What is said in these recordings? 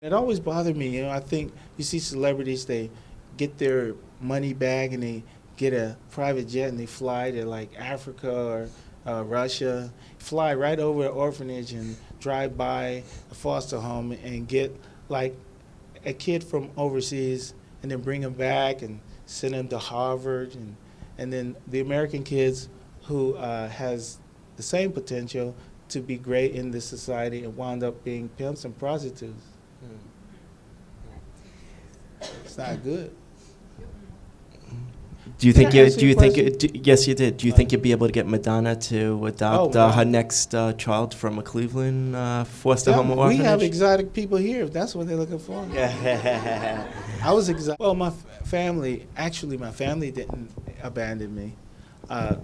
It always bothered me. I think you see celebrities, they get their money back and they get a private jet and they fly to like Africa or Russia, fly right over an orphanage and drive by a foster home and get like a kid from overseas and then bring him back and send him to Harvard and then the American kids who has the same potential to be great in this society and wound up being pimps and prostitutes. It's not good. Do you think Can I you? ask Do you you a think? question? Yes, you did. Do you think you'd be able to get Madonna to adopt Oh, her wow. next child from a Cleveland foster Yeah, home or we have orphanage? exotic people here if that's what they're looking for. Yeah. I was exotic. Well, family, actually, my family didn't abandon me. Uh,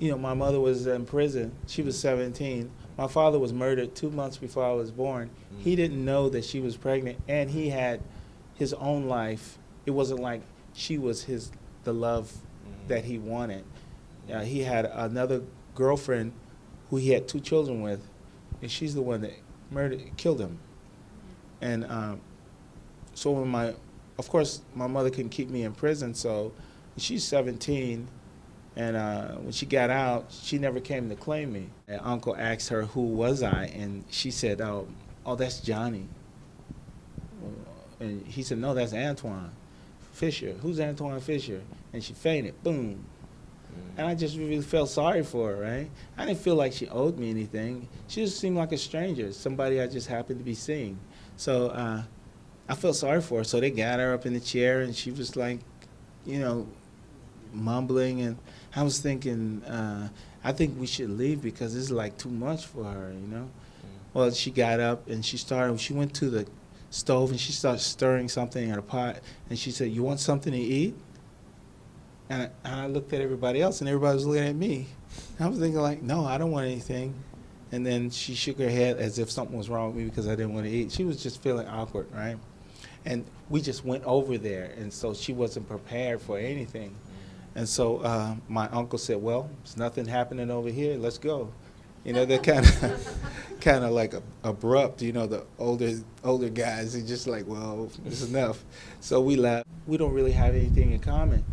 my mother was in prison. She was 17. My father was murdered 2 months before I was born. He didn't know that she was pregnant, and he had his own life. It wasn't like she was the love that he wanted. He had another girlfriend who he had 2 children with, and she's the one that killed him. And so of course, my mother couldn't keep me in prison, so she's 17, and when she got out, she never came to claim me. And uncle asked her who was I, and she said, oh, that's Johnny. And he said, no, that's Antwone Fisher. Who's Antwone Fisher? And she fainted, boom. And I just really felt sorry for her, right? I didn't feel like she owed me anything. She just seemed like a stranger, somebody I just happened to be seeing. So I felt sorry for her. So they got her up in the chair, and she was like, mumbling. And I was thinking, I think we should leave because this is like too much for her. Well, she got up, and she went to the stove, and she started stirring something in a pot. And she said, you want something to eat? And I looked at everybody else, and everybody was looking at me. And I was thinking, like, no, I don't want anything. And then she shook her head as if something was wrong with me because I didn't want to eat. She was just feeling awkward, right? And we just went over there, and so she wasn't prepared for anything. And so my uncle said, well, there's nothing happening over here. Let's go. They're kind of like abrupt. The older guys are just like, well, it's enough. So we left. We don't really have anything in common.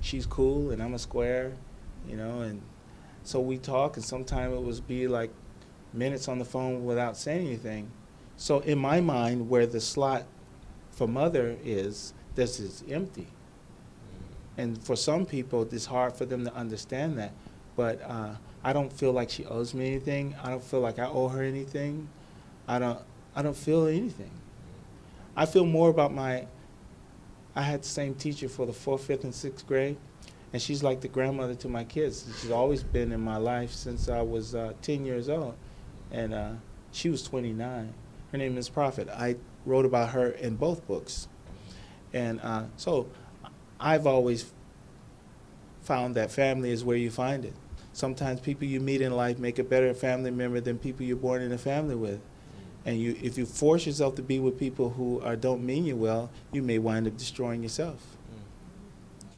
She's cool and I'm a square, and so we talk, and sometimes it would be like minutes on the phone without saying anything. So in my mind, where the slot for mother is, this is empty. And for some people, it's hard for them to understand that. But I don't feel like she owes me anything. I don't feel like I owe her anything. I don't feel anything. I feel more about I had the same teacher for the 4th, 5th, and 6th grade, and she's like the grandmother to my kids. She's always been in my life since I was 10 years old, and she was 29. Her name is Prophet. I wrote about her in both books. And so I've always found that family is where you find it. Sometimes people you meet in life make a better family member than people you're born in a family with. And if you force yourself to be with people who don't mean you well, you may wind up destroying yourself.